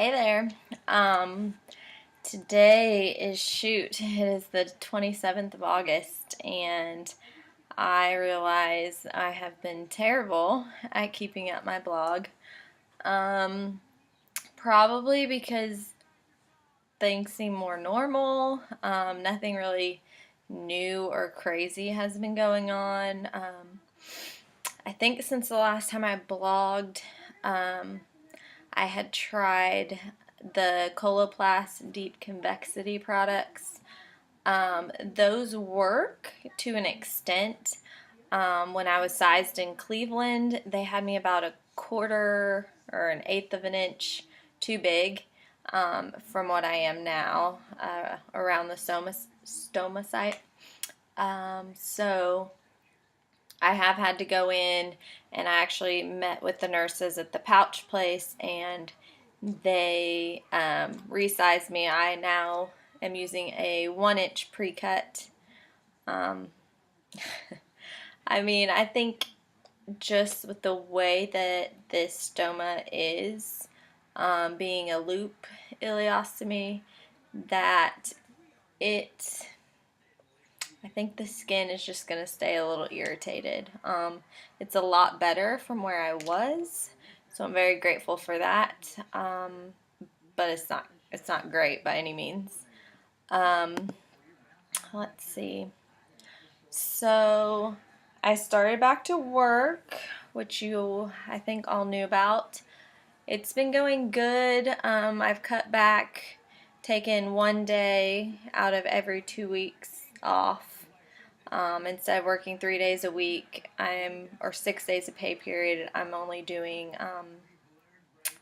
Hey there. Today it is the 27th of August, and I realize I have been terrible at keeping up my blog. Um, Probably because things seem more normal. Nothing really new or crazy has been going on. I think since the last time I blogged, um, I had tried the Coloplast Deep Convexity products. Those work to an extent. When I was sized in Cleveland, they had me about a quarter or an eighth of an inch too big from what I am now around the stoma site. So I have had to go in, and I actually met with the nurses at the pouch place, and they resized me. I now am using a 1 inch pre-cut. Um, I think just with the way that this stoma is, being a loop ileostomy, that it I think the skin is just going to stay a little irritated. It's a lot better from where I was, so I'm very grateful for that. But it's not great by any means. Um, let's see. So I started back to work, which you I think all knew about. It's been going good. I've cut back, taken 1 day out of every 2 weeks off. Instead of working 3 days a week, or 6 days a pay period, I'm only doing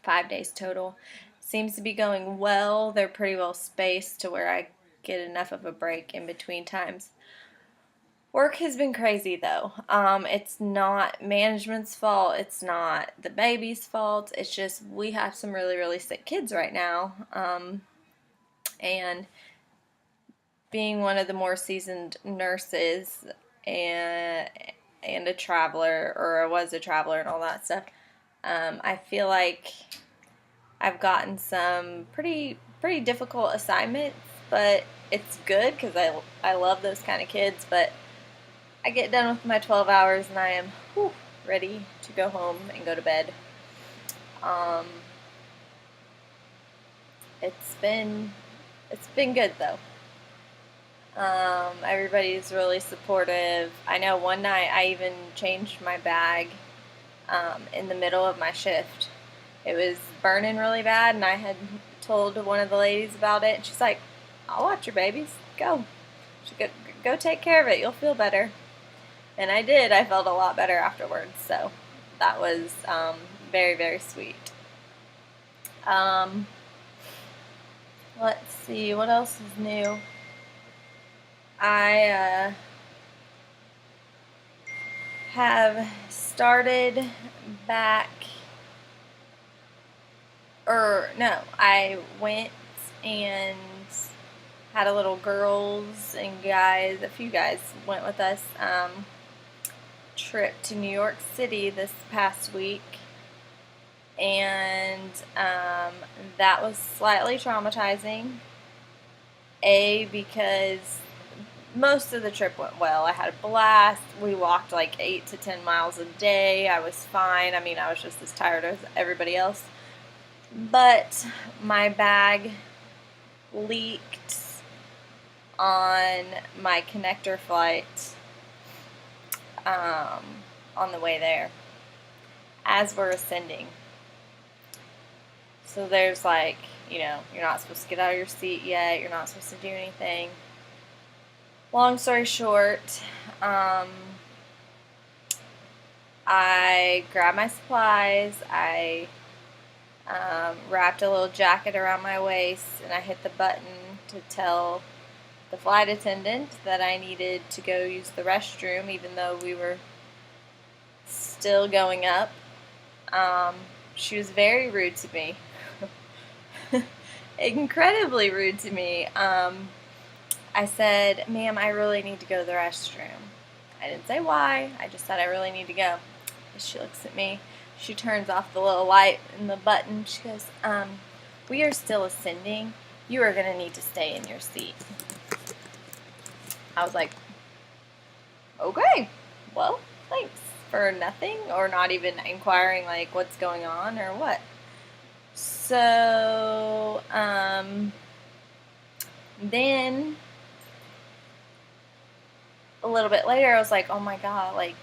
5 days total. Seems to be going well. They're pretty well spaced to where I get enough of a break in between times. Work has been crazy though. It's not management's fault. It's not the baby's fault. It's just we have some really, really sick kids right now. And being one of the more seasoned nurses and a traveler, or I was a traveler and all that stuff, I feel like I've gotten some pretty difficult assignments, but it's good because I love those kind of kids. But I get done with my 12 hours and I am ready to go home and go to bed. Um, it's been good though. Everybody's really supportive. I know one night I even changed my bag in the middle of my shift. It was burning really bad, and I had told one of the ladies about it, and she's like, "I'll watch your babies. Go. Go take care of it. You'll feel better." And I did. I felt a lot better afterwards, so that was very, very sweet. Um, let's see, what else is new? I have started back, or no, I went and had a little girls and guys, a few guys went with us, trip to New York City this past week, and that was slightly traumatizing. Because most of the trip went well. I had a blast. We walked like 8 to 10 miles a day. I was fine. I was just as tired as everybody else. But my bag leaked on my connector flight on the way there as we're ascending. So there's you're not supposed to get out of your seat yet. You're not supposed to do anything. Long story short, I grabbed my supplies. I wrapped a little jacket around my waist, and I hit the button to tell the flight attendant that I needed to go use the restroom, even though we were still going up. She was very rude to me. Incredibly rude to me. I said, "Ma'am, I really need to go to the restroom." I didn't say why. I just said I really need to go. And she looks at me. She turns off the little light and the button. She goes, We are still ascending. You are going to need to stay in your seat. I was like, okay, well, thanks for nothing, or not even inquiring like what's going on or what. So, then a little bit later, I was like, oh my god, like,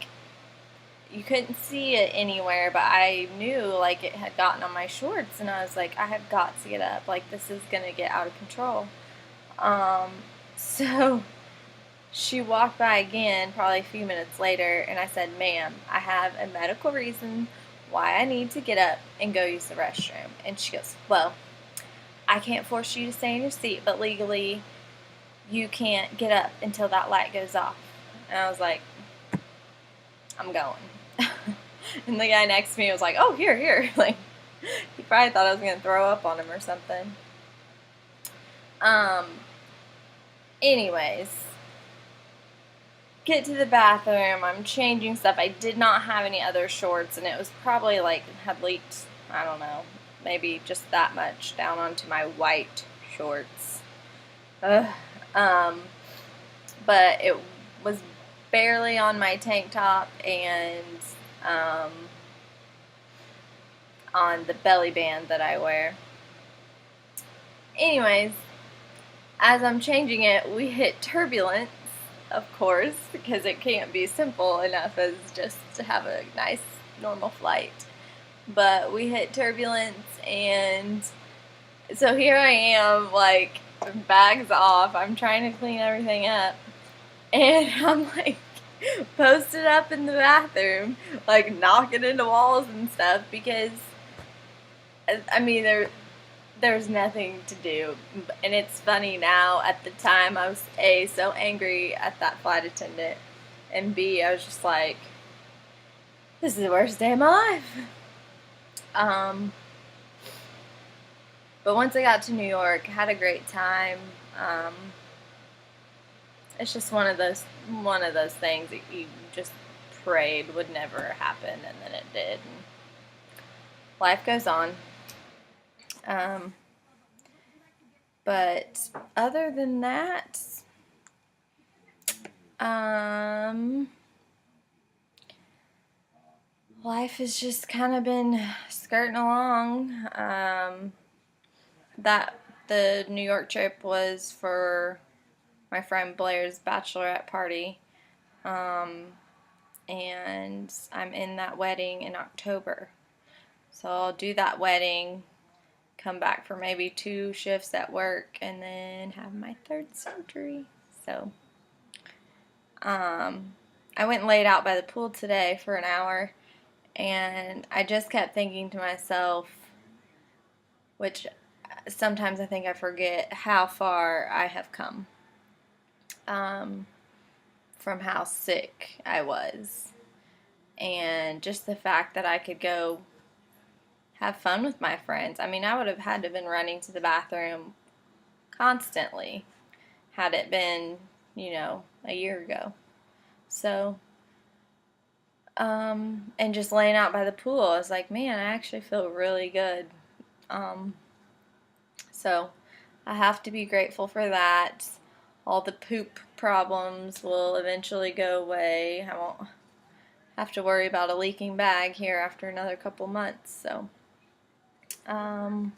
you couldn't see it anywhere, but I knew like it had gotten on my shorts, and I was like, I have got to get up. Like, this is gonna get out of control. So she walked by again, probably a few minutes later, and I said, ma'am, I have a medical reason why I need to get up and go use the restroom. And she goes, well, I can't force you to stay in your seat, but legally you can't get up until that light goes off. And I was like, I'm going. And the guy next to me was like, oh, here. Like, he probably thought I was going to throw up on him or something. Anyways, get to the bathroom. I'm changing stuff. I did not have any other shorts, and it was probably like had leaked, I don't know, maybe just that much down onto my white shorts. Ugh. But it was barely on my tank top and on the belly band that I wear. Anyways, as I'm changing it, we hit turbulence, of course, because it can't be simple enough as just to have a nice, normal flight. But we hit turbulence, and so here I am, like, bags off. I'm trying to clean everything up, and I'm like posted up in the bathroom, like knocking into walls and stuff, because I mean there's nothing to do. And it's funny now. At the time, I was A, so angry at that flight attendant, and B, I was just like, this is the worst day of my life. But once I got to New York, had a great time. It's just one of those things that you just prayed would never happen, and then it did. And life goes on. But other than that, life has just kind of been skirting along. That the New York trip was for my friend Blair's bachelorette party. And I'm in that wedding in October. So I'll do that wedding, come back for maybe 2 shifts at work, and then have my 3rd surgery. So, I went and laid out by the pool today for an hour, and I just kept thinking to myself, which sometimes I think I forget, how far I have come from how sick I was. And just the fact that I could go have fun with my friends. I mean, I would have had to have been running to the bathroom constantly had it been, a year ago. So, and just laying out by the pool, I was like, man, I actually feel really good. So I have to be grateful for that. All the poop problems will eventually go away. I won't have to worry about a leaking bag here after another couple months. So, I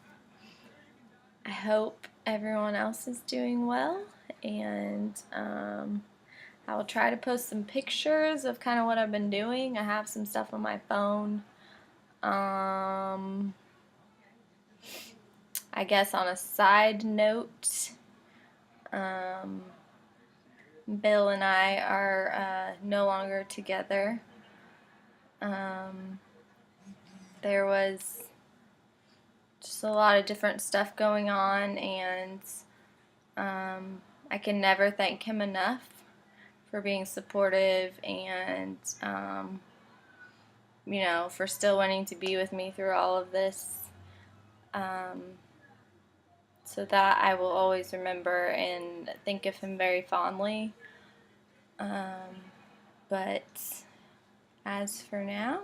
hope everyone else is doing well, and I will try to post some pictures of kind of what I've been doing. I have some stuff on my phone. I guess on a side note, Bill and I are no longer together. There was just a lot of different stuff going on, and I can never thank him enough for being supportive and, for still wanting to be with me through all of this. So that I will always remember and think of him very fondly. But as for now,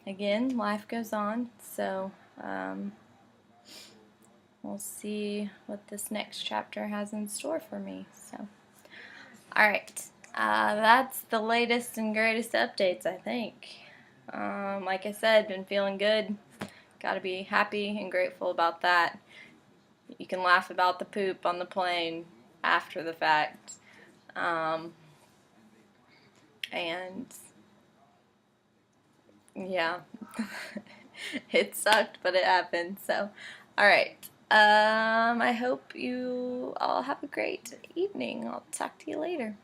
again, life goes on. So, we'll see what this next chapter has in store for me. So, alright, that's the latest and greatest updates, I think. Like I said, been feeling good. Gotta be happy and grateful about that. You can laugh about the poop on the plane after the fact. And yeah, it sucked, but it happened. So, alright. I hope you all have a great evening. I'll talk to you later.